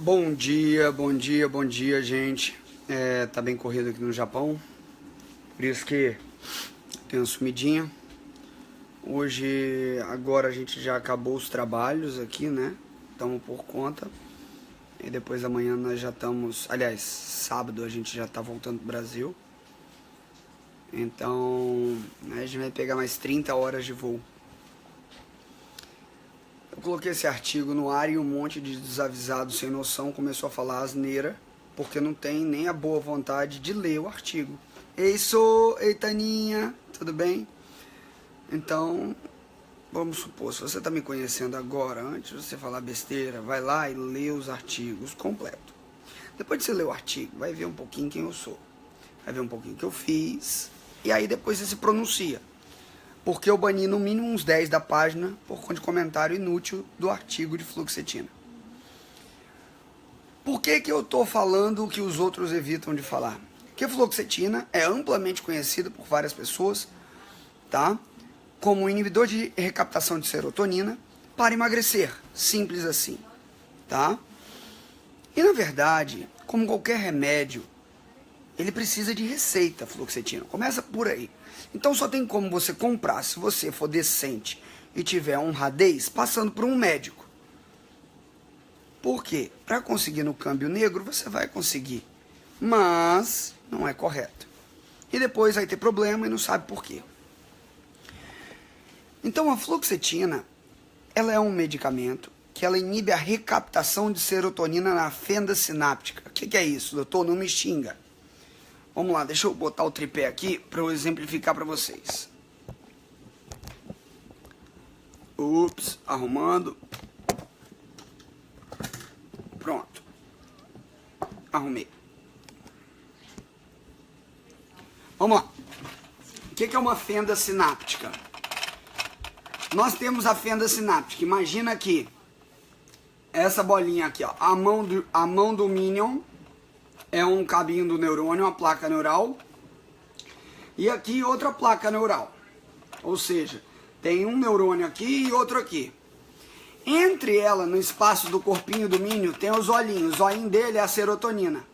Bom dia, bom dia, bom dia, gente. Tá bem corrido aqui no Japão, por isso que tem uma sumidinha. Hoje, agora a gente já acabou os trabalhos aqui, né? Estamos por conta. E depois amanhã nós já estamos... Aliás, sábado a gente já tá voltando pro Brasil. Então, a gente vai pegar mais 30 horas de voo. Eu coloquei esse artigo no ar e um monte de desavisados sem noção começou a falar asneira, porque não tem nem a boa vontade de ler o artigo. Ei, Taninha, tudo bem? Então, vamos supor, se você está me conhecendo agora, antes de você falar besteira, vai lá e lê os artigos completo. Depois de você ler o artigo, vai ver um pouquinho quem eu sou, vai ver um pouquinho o que eu fiz, e aí depois você se pronuncia. Porque eu bani no mínimo uns 10 da página por conta de comentário inútil do artigo de fluoxetina. Por que eu estou falando o que os outros evitam de falar? Porque a fluoxetina é amplamente conhecida por várias pessoas, tá? Como um inibidor de recaptação de serotonina para emagrecer, simples assim, tá? E na verdade, como qualquer remédio, ele precisa de receita, fluoxetina. Começa por aí. Então só tem como você comprar, se você for decente e tiver honradez, passando por um médico. Por quê? Para conseguir no câmbio negro, você vai conseguir. Mas não é correto. E depois vai ter problema e não sabe por quê. Então a fluoxetina, ela é um medicamento que ela inibe a recaptação de serotonina na fenda sináptica. O que é isso, doutor? Não me xinga. Vamos lá, deixa eu botar o tripé aqui para eu exemplificar para vocês. Ups, arrumando. Pronto. Arrumei. Vamos lá. O que é uma fenda sináptica? Nós temos a fenda sináptica. Imagina aqui, essa bolinha aqui, ó, a mão do Minion é um cabinho do neurônio, uma placa neural. E aqui outra placa neural. Ou seja, tem um neurônio aqui e outro aqui. Entre ela, no espaço do corpinho do Minion, tem os olhinhos. O zoinho dele é a serotonina.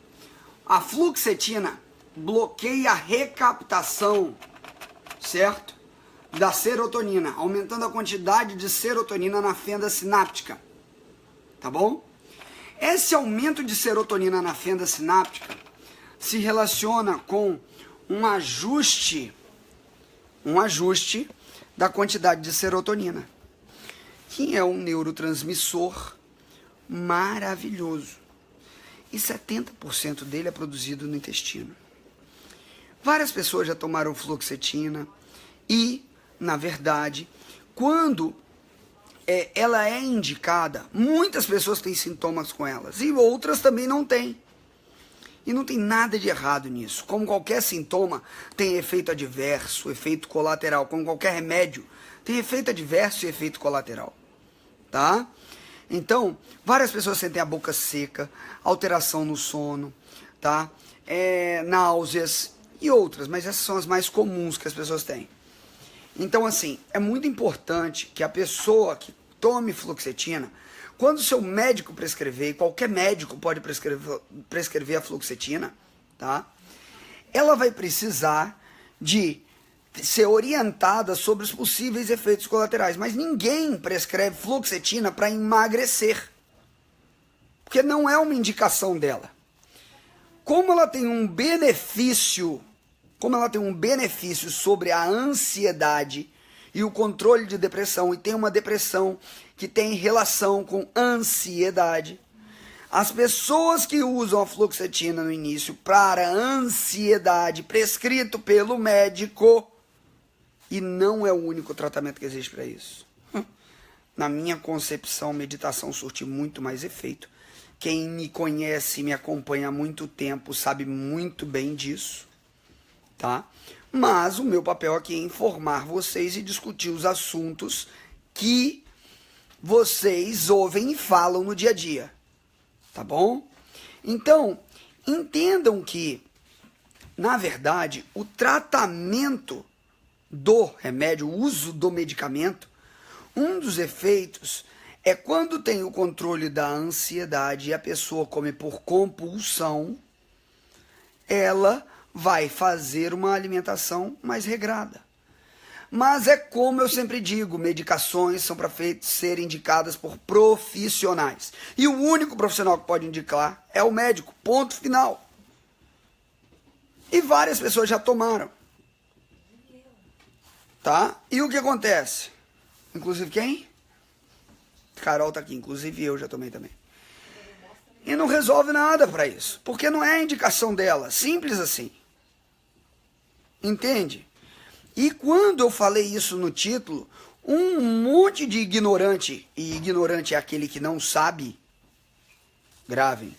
A fluoxetina bloqueia a recaptação, certo? Da serotonina, aumentando a quantidade de serotonina na fenda sináptica. Tá bom? Esse aumento de serotonina na fenda sináptica se relaciona com um ajuste da quantidade de serotonina, que é um neurotransmissor maravilhoso. E 70% dele é produzido no intestino. Várias pessoas já tomaram fluoxetina e, na verdade, quando ela é indicada, muitas pessoas têm sintomas com elas e outras também não têm. E não tem nada de errado nisso. Como qualquer sintoma tem efeito adverso, efeito colateral. Como qualquer remédio tem efeito adverso e efeito colateral. Tá? Então, várias pessoas sentem a boca seca, alteração no sono, tá? Náuseas e outras, mas essas são as mais comuns que as pessoas têm. Então, assim, é muito importante que a pessoa que tome fluoxetina, quando o seu médico prescrever, e qualquer médico pode prescrever a fluoxetina, tá? Ela vai precisar de ser orientada sobre os possíveis efeitos colaterais. Mas ninguém prescreve fluoxetina para emagrecer, porque não é uma indicação dela. Como ela tem um benefício sobre a ansiedade e o controle de depressão, e tem uma depressão que tem relação com ansiedade, as pessoas que usam a fluoxetina no início para ansiedade, prescrito pelo médico, e não é o único tratamento que existe para isso. Na minha concepção, meditação surte muito mais efeito. Quem me conhece e me acompanha há muito tempo sabe muito bem disso, tá? Mas o meu papel aqui é informar vocês e discutir os assuntos que vocês ouvem e falam no dia a dia, tá bom? Então, entendam que, na verdade, o tratamento do remédio, o uso do medicamento, um dos efeitos é quando tem o controle da ansiedade e a pessoa come por compulsão, ela vai fazer uma alimentação mais regrada. Mas é como eu sempre digo, medicações são para ser indicadas por profissionais. E o único profissional que pode indicar é o médico, ponto final. E várias pessoas já tomaram. Tá? E o que acontece? Inclusive quem? Carol tá aqui, inclusive eu já tomei também. E não resolve nada para isso, porque não é a indicação dela, simples assim. Entende? E quando eu falei isso no título, um monte de ignorante, e ignorante é aquele que não sabe, gravem,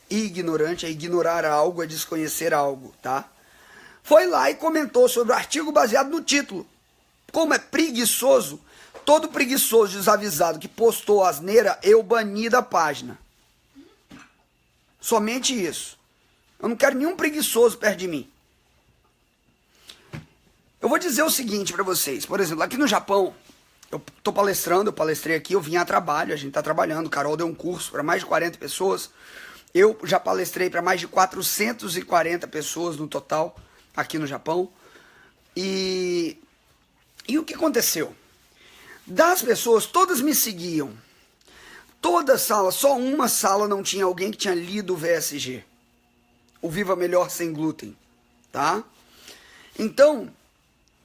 ignorante é ignorar algo, é desconhecer algo, tá? Foi lá e comentou sobre o artigo baseado no título. Como é preguiçoso, todo preguiçoso desavisado que postou asneira, eu bani da página. Somente isso. Eu não quero nenhum preguiçoso perto de mim. Eu vou dizer o seguinte para vocês. Por exemplo, aqui no Japão, eu tô palestrando, eu palestrei aqui, eu vim a trabalho, a gente tá trabalhando. O Carol deu um curso para mais de 40 pessoas. Eu já palestrei para mais de 440 pessoas no total aqui no Japão. E o que aconteceu? Das pessoas, todas me seguiam. Toda sala, só uma sala não tinha alguém que tinha lido o VSG. O Viva Melhor Sem Glúten, tá? Então,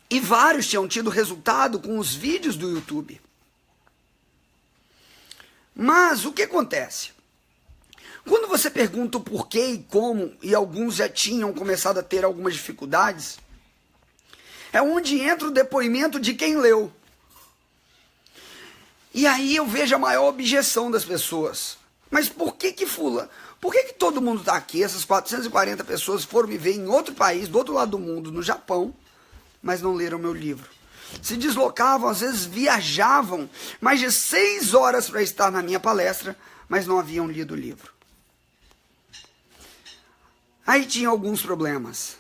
e vários tinham tido resultado com os vídeos do YouTube. Mas o que acontece? Quando você pergunta o porquê e como, e alguns já tinham começado a ter algumas dificuldades, é onde entra o depoimento de quem leu. E aí eu vejo a maior objeção das pessoas. Mas por que todo mundo está aqui, essas 440 pessoas foram me ver em outro país, do outro lado do mundo, no Japão, mas não leram meu livro? Se deslocavam, às vezes viajavam mais de 6 horas para estar na minha palestra, mas não haviam lido o livro. Aí tinha alguns problemas.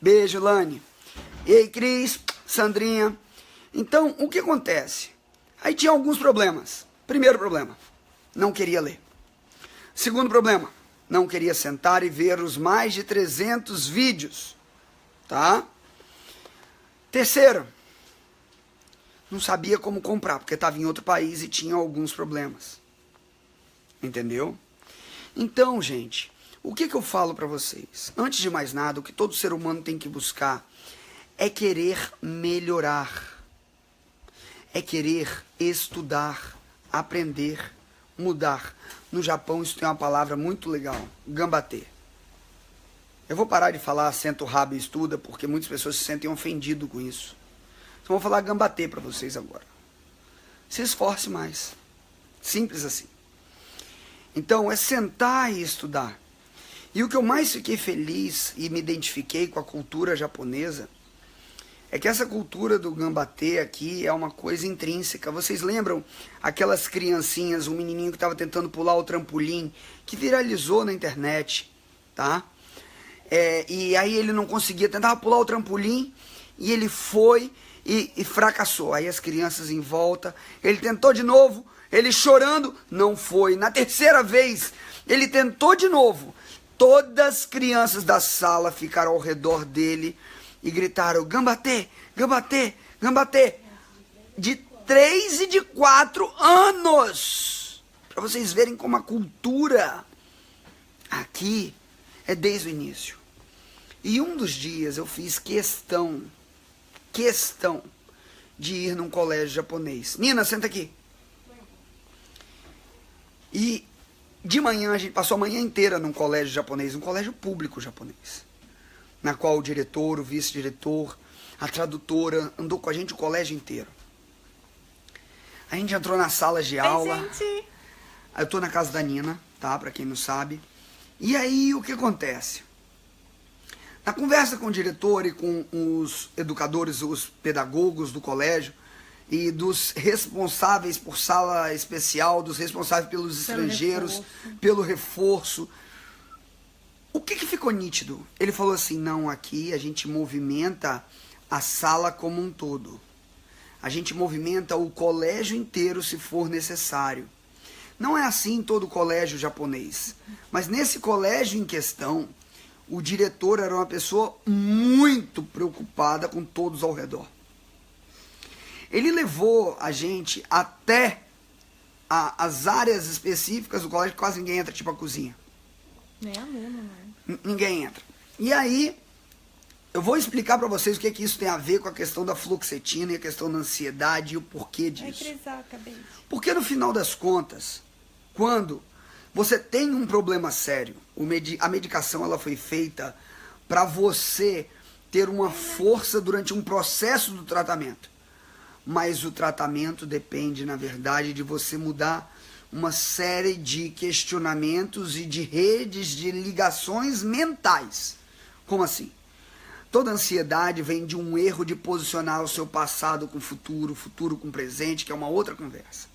Beijo, Lani. Ei, Cris, Sandrinha. Então, o que acontece? Aí tinha alguns problemas. Primeiro problema, não queria ler. Segundo problema, não queria sentar e ver os mais de 300 vídeos. Tá? Terceiro, não sabia como comprar, porque estava em outro país e tinha alguns problemas. Entendeu? Então, gente, o que eu falo para vocês? Antes de mais nada, o que todo ser humano tem que buscar é querer melhorar. É querer estudar, aprender, mudar. No Japão isso tem uma palavra muito legal, gambatê. Eu vou parar de falar senta o rabo e estuda, porque muitas pessoas se sentem ofendidas com isso. Então vou falar gambatê para vocês agora. Se esforce mais. Simples assim. Então é sentar e estudar. E o que eu mais fiquei feliz e me identifiquei com a cultura japonesa é que essa cultura do gambatê aqui é uma coisa intrínseca. Vocês lembram aquelas criancinhas, um menininho que estava tentando pular o trampolim, que viralizou na internet, tá? E aí ele não conseguia, tentava pular o trampolim e ele foi e fracassou. Aí as crianças em volta, ele tentou de novo, ele chorando, não foi. Na terceira vez, ele tentou de novo. Todas as crianças da sala ficaram ao redor dele e gritaram, gambatê, gambatê, gambatê. De 3 e de 4 anos. Para vocês verem como a cultura aqui é desde o início. E um dos dias eu fiz questão de ir num colégio japonês. Nina, senta aqui. E de manhã a gente passou a manhã inteira num colégio japonês, um colégio público japonês, na qual o diretor, o vice-diretor, a tradutora andou com a gente o colégio inteiro. A gente entrou nas salas de aula. Gente. Eu tô na casa da Nina, tá? Pra quem não sabe. E aí o que acontece? Na conversa com o diretor e com os educadores, os pedagogos do colégio e dos responsáveis por sala especial, dos responsáveis pelos estrangeiros, pelo reforço, o que ficou nítido? Ele falou assim, não, aqui a gente movimenta a sala como um todo. A gente movimenta o colégio inteiro se for necessário. Não é assim em todo colégio japonês. Mas nesse colégio em questão, o diretor era uma pessoa muito preocupada com todos ao redor. Ele levou a gente até as áreas específicas do colégio, que quase ninguém entra, tipo a cozinha. Nem aluno, né? Ninguém entra. E aí, eu vou explicar para vocês o que é que isso tem a ver com a questão da fluoxetina e a questão da ansiedade e o porquê disso. Porque no final das contas, quando você tem um problema sério, a medicação ela foi feita para você ter uma força durante um processo do tratamento. Mas o tratamento depende, na verdade, de você mudar uma série de questionamentos e de redes de ligações mentais. Como assim? Toda ansiedade vem de um erro de posicionar o seu passado com o futuro com o presente, que é uma outra conversa.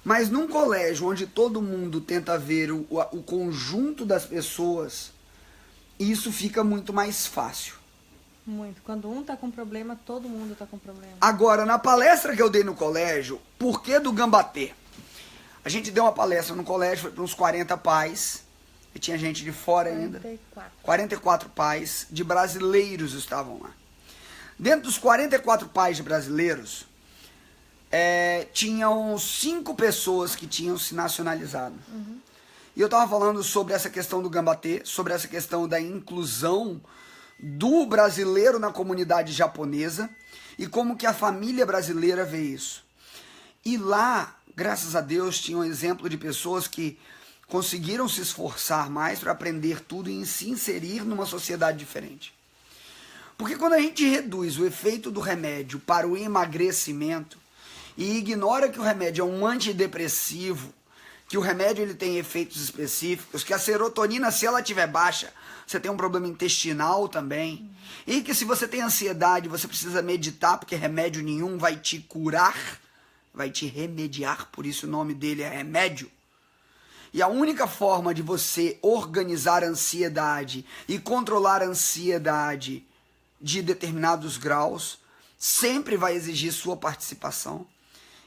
Mas num colégio onde todo mundo tenta ver o conjunto das pessoas, isso fica muito mais fácil. Muito. Quando um tá com problema, todo mundo tá com problema. Agora, na palestra que eu dei no colégio, por que do gambatê? A gente deu uma palestra no colégio, foi para uns 40 pais, e tinha gente de fora 44. ainda. 44 pais de brasileiros estavam lá. Dentro dos 44 pais de brasileiros, tinham 5 pessoas que tinham se nacionalizado. Uhum. E eu estava falando sobre essa questão do gambatê, sobre essa questão da inclusão do brasileiro na comunidade japonesa e como que a família brasileira vê isso. E lá, graças a Deus, tinha um exemplo de pessoas que conseguiram se esforçar mais para aprender tudo e se inserir numa sociedade diferente. Porque quando a gente reduz o efeito do remédio para o emagrecimento e ignora que o remédio é um antidepressivo, que o remédio ele tem efeitos específicos, que a serotonina, se ela estiver baixa, você tem um problema intestinal também, e que se você tem ansiedade, você precisa meditar, porque remédio nenhum vai te curar, vai te remediar, por isso o nome dele é remédio. E a única forma de você organizar a ansiedade e controlar a ansiedade de determinados graus, sempre vai exigir sua participação.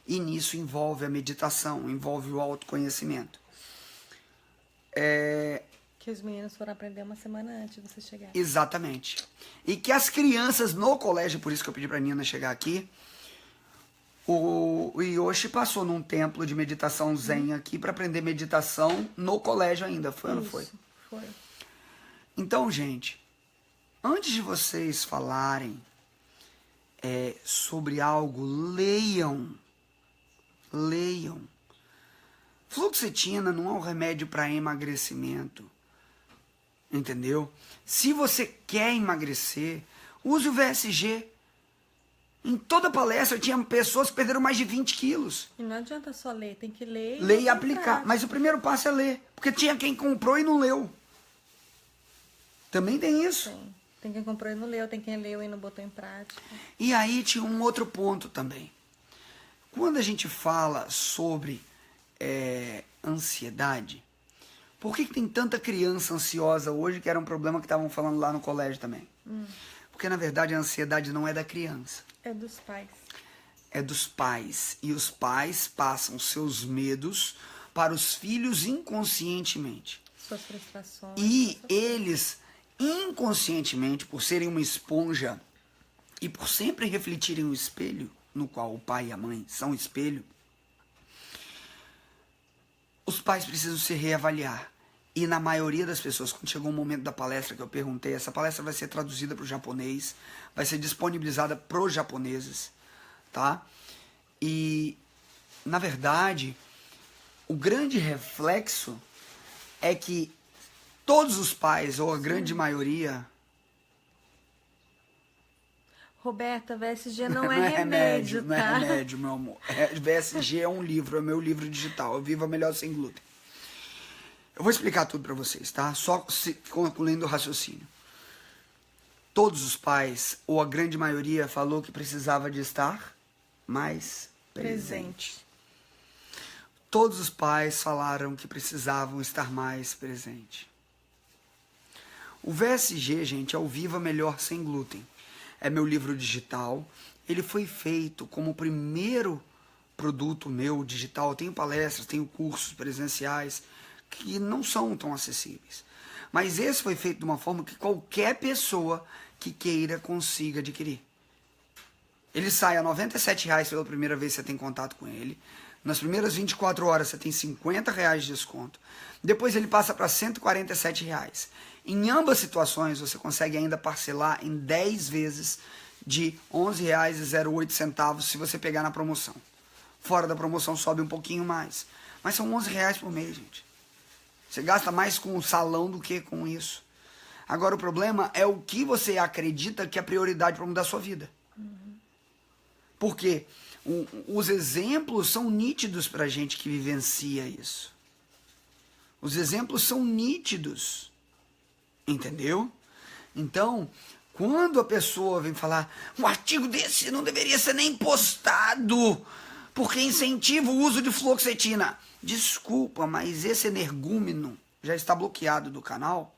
E nisso envolve a meditação, envolve o autoconhecimento. Que os meninos foram aprender uma semana antes de você chegar. Exatamente. E que as crianças no colégio, por isso que eu pedi para a Nina chegar aqui, o Yoshi passou num templo de meditação zen aqui para aprender meditação no colégio ainda. Foi ou não foi? Foi. Então, gente, antes de vocês falarem sobre algo, leiam. Leiam. Fluoxetina não é um remédio para emagrecimento. Entendeu? Se você quer emagrecer, use o VSG. Em toda palestra tinha pessoas que perderam mais de 20 quilos. E não adianta só ler, tem que ler ler e aplicar. Mas o primeiro passo é ler. Porque tinha quem comprou e não leu. Também tem isso. Tem quem comprou e não leu, tem quem leu e não botou em prática. E aí tinha um outro ponto também. Quando a gente fala sobre ansiedade, por que tem tanta criança ansiosa hoje, que era um problema que estavam falando lá no colégio também? Porque, na verdade, a ansiedade não é da criança. É dos pais. É dos pais. E os pais passam seus medos para os filhos inconscientemente. Suas frustrações. E eles, inconscientemente, por serem uma esponja e por sempre refletirem o espelho, no qual o pai e a mãe são espelho, os pais precisam se reavaliar. E na maioria das pessoas, quando chegou o momento da palestra que eu perguntei, essa palestra vai ser traduzida para o japonês, vai ser disponibilizada para os japoneses, tá? E, na verdade, o grande reflexo é que todos os pais, ou a grande maioria... Roberta, VSG não é remédio, tá? Não é remédio, meu amor. VSG é um livro, é meu livro digital. Eu vivo melhor sem glúten. Eu vou explicar tudo para vocês, tá? Só concluindo o raciocínio. Todos os pais, ou a grande maioria, falou que precisava de estar mais presente. Todos os pais falaram que precisavam estar mais presente. O VSG, gente, é o Viva Melhor Sem Glúten. É meu livro digital ele foi feito como o primeiro produto meu digital. Eu tenho palestras, tenho cursos presenciais que não são tão acessíveis. Mas esse foi feito de uma forma que qualquer pessoa que queira consiga adquirir. Ele sai a R$ 97,00 pela primeira vez que você tem contato com ele. Nas primeiras 24 horas você tem R$ 50,00 de desconto. Depois ele passa para R$ 147,00. Em ambas situações você consegue ainda parcelar em 10 vezes de R$ 11,08 se você pegar na promoção. Fora da promoção sobe um pouquinho mais. Mas são R$ 11,00 por mês, gente. Você gasta mais com o salão do que com isso. Agora o problema é o que você acredita que é a prioridade para mudar a sua vida. Porque os exemplos são nítidos para a gente que vivencia isso. Os exemplos são nítidos. Entendeu? Então, quando a pessoa vem falar, um artigo desse não deveria ser nem postado, porque incentiva o uso de fluoxetina. Desculpa, mas esse energúmeno já está bloqueado do canal.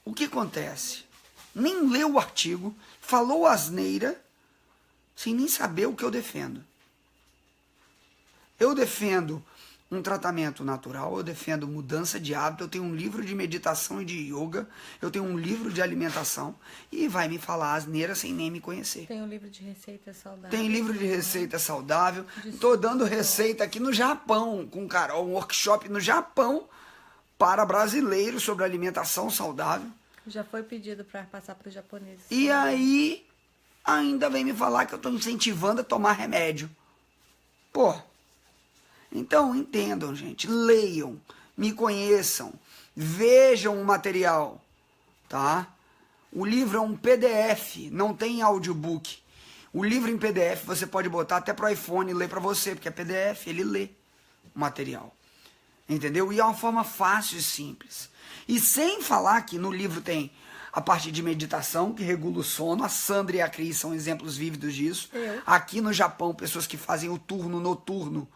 O que acontece? Nem leu o artigo, falou asneira, sem nem saber o que eu defendo. Eu defendo um tratamento natural, eu defendo mudança de hábito, eu tenho um livro de meditação e de yoga, eu tenho um livro de alimentação, e vai me falar asneira sem nem me conhecer. Tem um livro de receita saudável. Tem livro de receita saudável. Estou dando receita aqui no Japão, com Carol, um workshop no Japão para brasileiros sobre alimentação saudável. Já foi pedido para passar para os japoneses. E aí, ainda vem me falar que eu estou incentivando a tomar remédio. Pô, então entendam, gente, leiam, me conheçam, vejam o material, tá? O livro é um PDF, não tem audiobook. O livro em PDF você pode botar até pro iPhone e ler para você, porque é PDF, ele lê o material. Entendeu? E é uma forma fácil e simples. E sem falar que no livro tem a parte de meditação, que regula o sono. A Sandra e a Cris são exemplos vívidos disso. Aqui no Japão, pessoas que fazem o turno noturno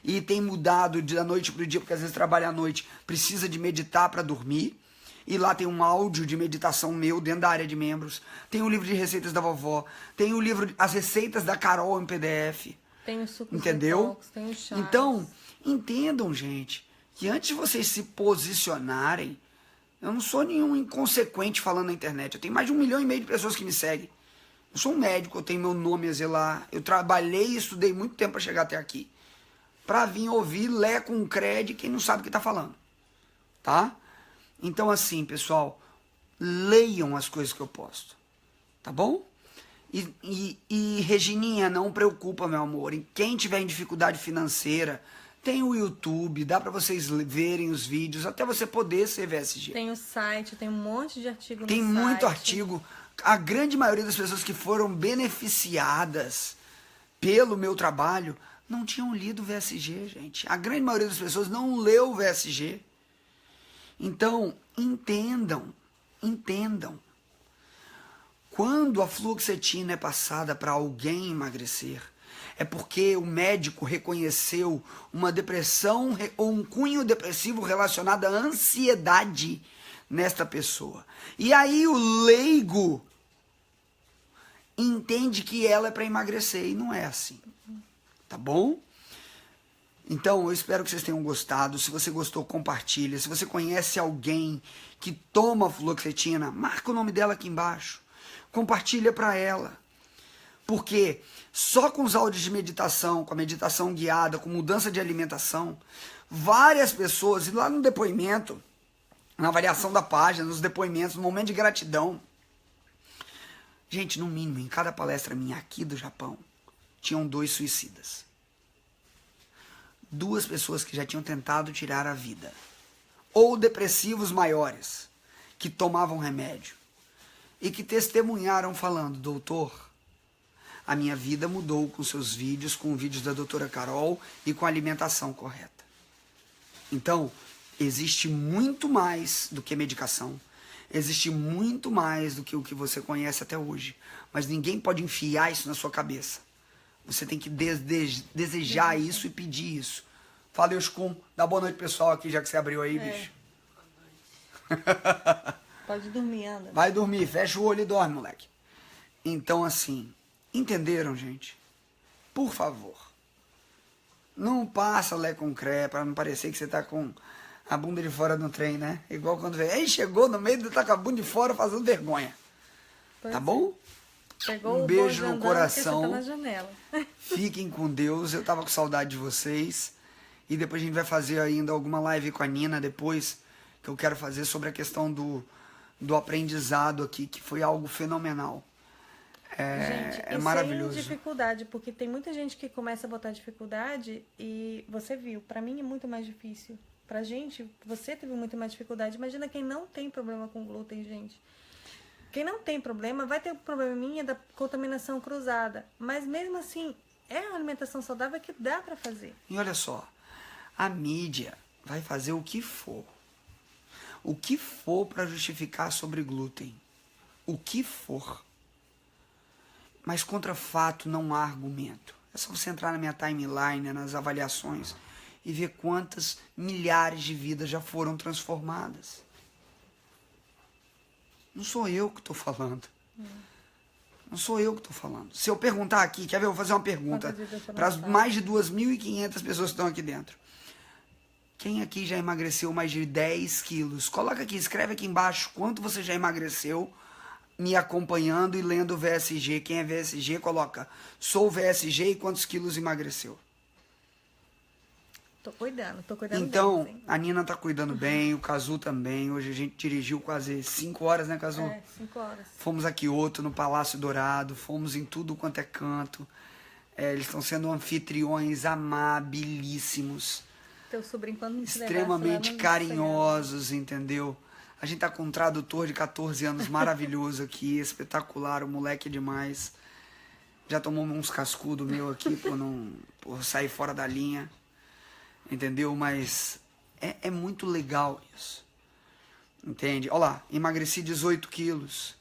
e tem mudado da noite para o dia, porque às vezes trabalha à noite, precisa de meditar para dormir. E lá tem um áudio de meditação meu dentro da área de membros. Tem o livro de receitas da vovó. Tem o livro, as receitas da Carol em PDF. Tem o suco, entendeu? Tem o chá. Então, entendam, gente, que antes de vocês se posicionarem, eu não sou nenhum inconsequente falando na internet. Eu tenho mais de 1,5 milhão de pessoas que me seguem. Eu sou um médico, eu tenho meu nome a zelar. Eu trabalhei e estudei muito tempo para chegar até aqui. Para vir ouvir, ler com crédito quem não sabe o que está falando. Tá? Então, assim, pessoal, leiam as coisas que eu posto. Tá bom? E Regininha, não preocupa, meu amor. Em quem tiver em dificuldade financeira, tem o YouTube, dá para vocês verem os vídeos, até você poder ser VSG. Tem o site, tem um monte de artigo no Tem site. muito artigo. A grande maioria das pessoas que foram beneficiadas pelo meu trabalho não tinham lido o VSG, gente. A grande maioria das pessoas não leu o VSG. Então, entendam. Quando a fluoxetina é passada para alguém emagrecer, é porque o médico reconheceu uma depressão ou um cunho depressivo relacionado à ansiedade nesta pessoa. E aí o leigo entende que ela é para emagrecer e não é assim. Tá bom? Então, eu espero que vocês tenham gostado. Se você gostou, compartilha. Se você conhece alguém que toma fluoxetina, marca o nome dela aqui embaixo. Compartilha para ela. Porque só com os áudios de meditação, com a meditação guiada, com mudança de alimentação, várias pessoas, e lá no depoimento, na avaliação da página, nos depoimentos, no momento de gratidão, gente, no mínimo, em cada palestra minha aqui do Japão, tinham 2 suicidas. 2 pessoas que já tinham tentado tirar a vida. Ou depressivos maiores, que tomavam remédio. E que testemunharam falando, doutor, a minha vida mudou com seus vídeos, com vídeos da doutora Carol e com a alimentação correta. Então, existe muito mais do que medicação. Existe muito mais do que o que você conhece até hoje. Mas ninguém pode enfiar isso na sua cabeça. Você tem que desejar isso e pedir isso. Fala, Euskun. Dá boa noite, pessoal, aqui, já que você abriu aí, bicho. Pode dormir, anda. Vai dormir, fecha o olho e dorme, moleque. Então, assim, Entenderam, gente? Por favor. Não passa Lé com Cré para não parecer que você tá com a bunda de fora no trem, né? Igual quando vem, ei, chegou no meio do tá com a bunda de fora fazendo vergonha. Pois Tá é. bom? Pegou Um o beijo bonde no andando, porque coração. você tá na janela. Fiquem com Deus. Eu tava com saudade de vocês. E depois a gente vai fazer ainda alguma live com a Nina depois, que eu quero fazer sobre a questão do aprendizado aqui, que foi algo fenomenal. Gente, É e maravilhoso. sem dificuldade, porque tem muita gente que começa a botar dificuldade e você viu, pra mim é muito mais difícil. Pra gente, você teve muito mais dificuldade. Imagina quem não tem problema com glúten, gente. Quem não tem problema vai ter um probleminha da contaminação cruzada. Mas mesmo assim, é uma alimentação saudável que dá pra fazer. E olha só, a mídia vai fazer o que for. O que for para justificar sobre glúten. O que for. Mas contra fato não há argumento. É só você entrar na minha timeline, nas avaliações, e ver quantas milhares de vidas já foram transformadas. Não sou eu que estou falando. Não sou eu que estou falando. Se eu perguntar aqui, quer ver? Eu vou fazer uma pergunta Quantas vidas foram para as salvas? mais de 2.500 pessoas que estão aqui dentro. Quem aqui já emagreceu mais de 10 quilos? Coloca aqui, escreve aqui embaixo quanto você já emagreceu, me acompanhando e lendo o VSG. Quem é VSG, coloca sou VSG e quantos quilos emagreceu. Tô cuidando Então, deles, hein? a Nina tá cuidando bem, o Cazu também. Hoje a gente dirigiu quase 5 horas, né, Cazu? 5 horas. Fomos aqui outro no Palácio Dourado, fomos em tudo quanto é canto. Eles estão sendo anfitriões amabilíssimos, Teu sobrinho, quando me levasse lá, extremamente não carinhosos, entendeu? A gente tá com um tradutor de 14 anos maravilhoso aqui, espetacular, o moleque é demais. Já tomou uns cascudos meu aqui por sair fora da linha, entendeu? Mas é muito legal isso, entende? Olha lá, emagreci 18 quilos.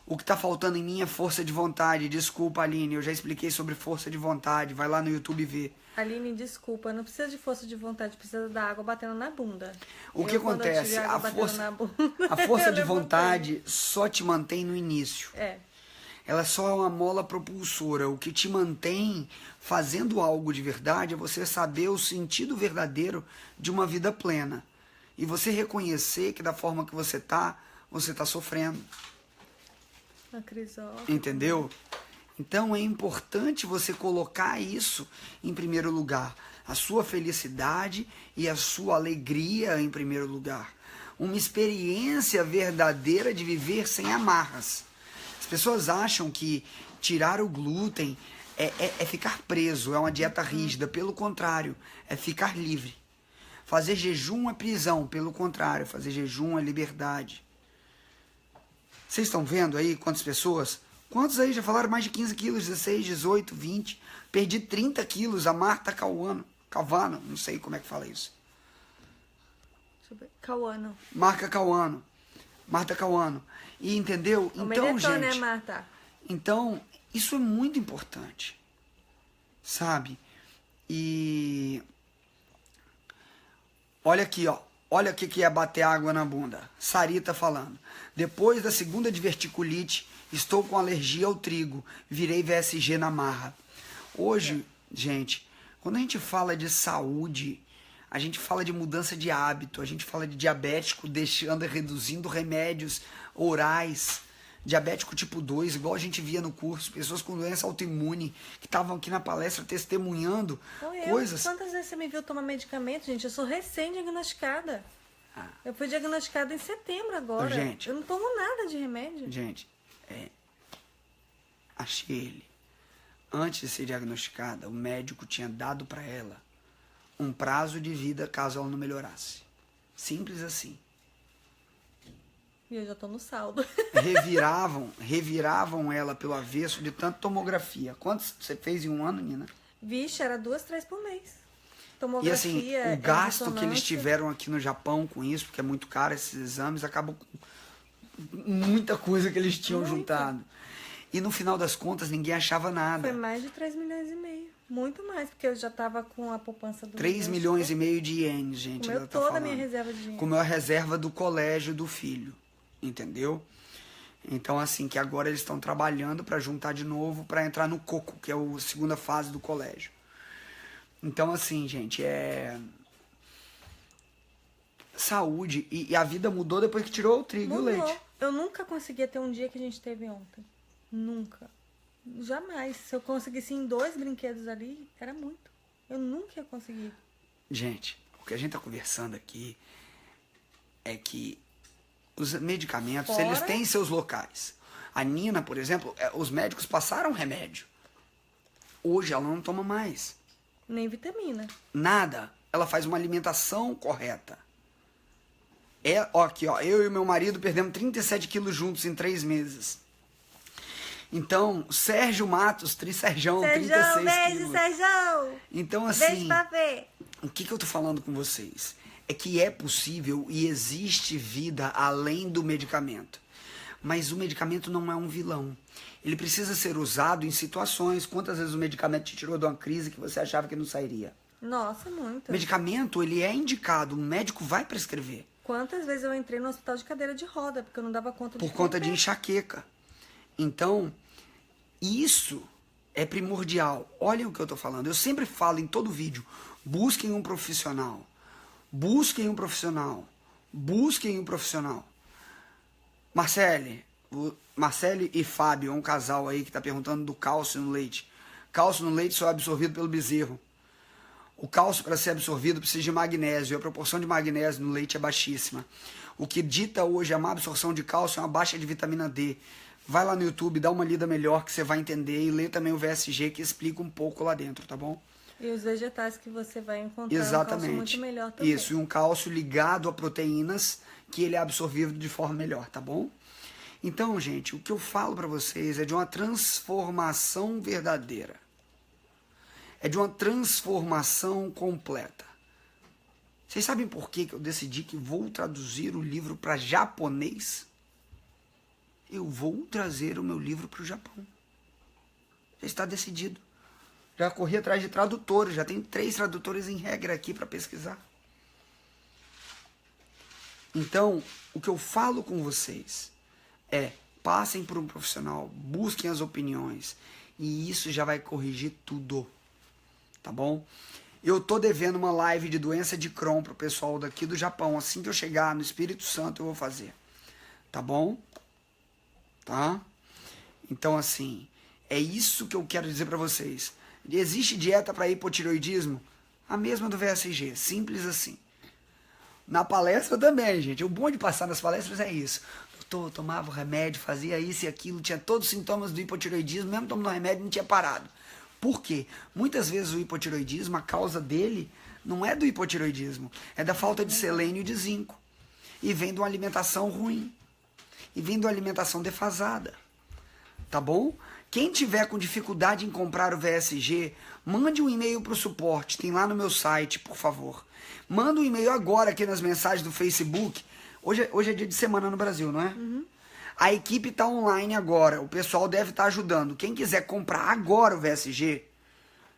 O que tá faltando em mim é força de vontade. Desculpa, Aline, eu já expliquei sobre força de vontade. Vai lá no YouTube ver. Aline, desculpa, não precisa de força de vontade, precisa da água batendo na bunda. O que Quando eu acontece? tive água batendo na bunda, A força eu de levantei. vontade só te mantém no início. É, Ela só é uma mola propulsora. O que te mantém fazendo algo de verdade é você saber o sentido verdadeiro de uma vida plena. E você reconhecer que da forma que você tá sofrendo. a crisol. Entendeu? Então é importante você colocar isso em primeiro lugar. A sua felicidade e a sua alegria em primeiro lugar. Uma experiência verdadeira de viver sem amarras. As pessoas acham que tirar o glúten é ficar preso, é uma dieta rígida. Pelo contrário, é ficar livre. Fazer jejum é prisão, pelo contrário, fazer jejum é liberdade. Vocês estão vendo aí quantas pessoas? Quantos aí já falaram mais de 15 quilos, 16, 18, 20? Perdi 30 quilos, a Marta Calvano, não sei como é que fala isso. Deixa eu ver. Cauano. Marta Cauano. E entendeu? O Então, Meneton, gente, né, Marta? então, isso é muito importante, sabe? E olha aqui, ó. Olha o que é bater água na bunda. Sarita falando. Depois da segunda diverticulite, estou com alergia ao trigo. Virei VSG na marra. Hoje, gente, quando a gente fala de saúde, a gente fala de mudança de hábito, a gente fala de diabético reduzindo remédios orais, diabético tipo 2, igual a gente via no curso, pessoas com doença autoimune que estavam aqui na palestra testemunhando coisas. Quantas vezes você me viu tomar medicamento, gente? Eu sou recém-diagnosticada. Eu fui diagnosticada em setembro agora. Gente, eu não tomo nada de remédio. Gente, achei ele. Antes de ser diagnosticada, o médico tinha dado para ela um prazo de vida caso ela não melhorasse. Simples assim. E eu já tô no saldo. Reviravam ela pelo avesso de tanta tomografia. Quantos você fez em um ano, Nina? Vixe, era 2, 3 por mês. E Tomografia, assim, o gasto que eles ressonância. tiveram aqui no Japão com isso, porque é muito caro esses exames, acabou com muita coisa que eles tinham juntado. E no final das contas, ninguém achava nada. Foi mais de 3 milhões e meio. Muito mais, porque eu já tava com a poupança do 3 milhões e meio de ienes, gente. Comeu Ela tá toda a falando. minha reserva de dinheiro. Comeu a reserva do colégio do filho. Entendeu? Então, assim, que agora eles estão trabalhando para juntar de novo para entrar no coco, que é a segunda fase do colégio. Então, assim, gente, saúde. E a vida mudou depois que tirou o trigo e o leite. Eu nunca conseguia ter um dia que a gente teve ontem. Nunca. Jamais. Se eu conseguisse em 2 brinquedos ali, era muito. Eu nunca ia conseguir. Gente, o que a gente tá conversando aqui é que os medicamentos, eles têm seus locais. A Nina, por exemplo, os médicos passaram remédio. Hoje ela não toma mais. Nem vitamina. Nada. Ela faz uma alimentação correta. Aqui, ó, eu e meu marido perdemos 37 quilos juntos em 3 meses. Então, Sérgio Matos, Serjão, 36 beijo, quilos. Sérgio! Então, assim, beijo pra ver. O que eu tô falando com vocês? É que é possível e existe vida além do medicamento. Mas o medicamento não é um vilão. Ele precisa ser usado em situações. Quantas vezes o medicamento te tirou de uma crise que você achava que não sairia? Nossa, muito. O medicamento, ele é indicado, o médico vai prescrever. Quantas vezes eu entrei no hospital de cadeira de roda, porque eu não dava conta de Por conta de enxaqueca. Então, isso é primordial. Olha o que eu tô falando. Eu sempre falo em todo vídeo, busquem um profissional. Busquem um profissional. Busquem um profissional. Marcele e Fábio, é um casal aí que tá perguntando do cálcio no leite. Cálcio no leite só é absorvido pelo bezerro. O cálcio, para ser absorvido, precisa de magnésio. E a proporção de magnésio no leite é baixíssima. O que dita hoje a má absorção de cálcio é uma baixa de vitamina D. Vai lá no YouTube, dá uma lida melhor que você vai entender. E lê também o VSG que explica um pouco lá dentro, tá bom? E os vegetais que você vai encontrar. Exatamente. Um cálcio muito melhor também. Isso, e um cálcio ligado a proteínas que ele é absorvido de forma melhor, tá bom? Então, gente, o que eu falo para vocês é de uma transformação verdadeira. É de uma transformação completa. Vocês sabem por que eu decidi que vou traduzir o livro para japonês? Eu vou trazer o meu livro para o Japão. Já está decidido. Já corri atrás de tradutores, já tem 3 tradutores em regra aqui para pesquisar. Então, o que eu falo com vocês é, passem por um profissional, busquem as opiniões, e isso já vai corrigir tudo. Tá bom? Eu tô devendo uma live de doença de Crohn pro pessoal daqui do Japão. Assim que eu chegar no Espírito Santo, eu vou fazer. Tá bom? Tá? Então, assim, é isso que eu quero dizer pra vocês. Existe dieta para hipotireoidismo? A mesma do VSG. Simples assim. Na palestra também, gente. O bom de passar nas palestras é isso. Doutor, eu tomava o remédio, fazia isso e aquilo, tinha todos os sintomas do hipotireoidismo, mesmo tomando remédio, não tinha parado. Por quê? Muitas vezes o hipotireoidismo, a causa dele não é do hipotireoidismo, é da falta de selênio e de zinco. E vem de uma alimentação ruim. E vem de uma alimentação defasada. Tá bom? Quem tiver com dificuldade em comprar o VSG, mande um e-mail para o suporte. Tem lá no meu site, por favor. Manda um e-mail agora aqui nas mensagens do Facebook. Hoje é dia de semana no Brasil, não é? Uhum. A equipe está online agora. O pessoal deve estar ajudando. Quem quiser comprar agora o VSG,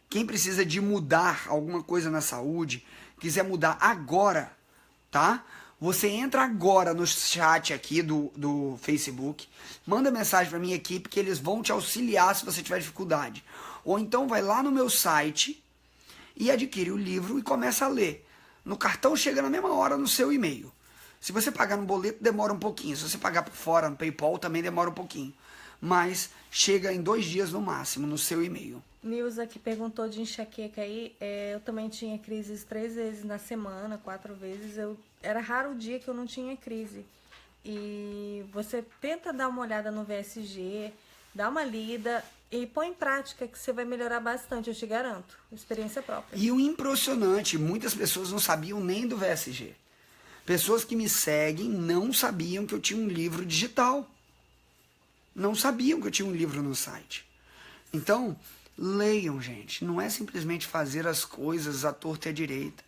quem precisa de mudar alguma coisa na saúde, quiser mudar agora, tá? Você entra agora no chat aqui do Facebook, manda mensagem para minha equipe que eles vão te auxiliar se você tiver dificuldade. Ou então vai lá no meu site e adquire o livro e começa a ler. No cartão chega na mesma hora no seu e-mail. Se você pagar no boleto, demora um pouquinho. Se você pagar por fora, no PayPal, também demora um pouquinho. Mas chega em 2 dias no máximo, no seu e-mail. Nilza que perguntou de enxaqueca aí. Eu também tinha crises 3 vezes na semana, 4 vezes. Era raro o dia que eu não tinha crise. E você tenta dar uma olhada no VSG, dá uma lida e põe em prática que você vai melhorar bastante, eu te garanto. Experiência própria. E o impressionante, muitas pessoas não sabiam nem do VSG. Pessoas que me seguem não sabiam que eu tinha um livro digital. Não sabiam que eu tinha um livro no site. Então, leiam, gente. Não é simplesmente fazer as coisas à torta e à direita.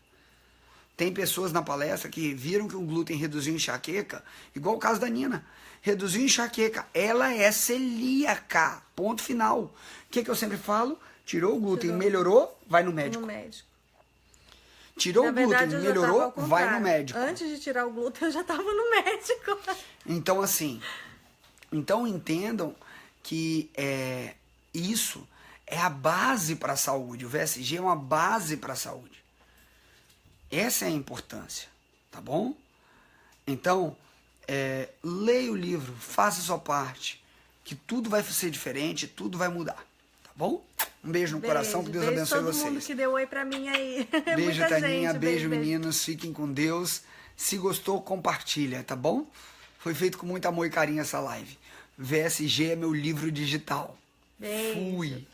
Tem pessoas na palestra que viram que o glúten reduziu enxaqueca, igual o caso da Nina. Reduziu enxaqueca. Ela é celíaca. Ponto final. O que eu sempre falo? Tirou o glúten, melhorou, vai no médico. No médico. Tirou o glúten, melhorou, vai no médico. Antes de tirar o glúten, eu já estava no médico. Então, assim, Então entendam que isso é a base para a saúde. O VSG é uma base para a saúde. Essa é a importância, tá bom? Então, leia o livro, faça a sua parte, que tudo vai ser diferente, tudo vai mudar, tá bom? Um beijo no coração, que Deus abençoe vocês. Todo mundo que deu oi pra mim aí. Beijo, Taninha, beijo, meninos, fiquem com Deus. Se gostou, compartilha, tá bom? Foi feito com muito amor e carinho essa live. VSG é meu livro digital. Beijo. Fui.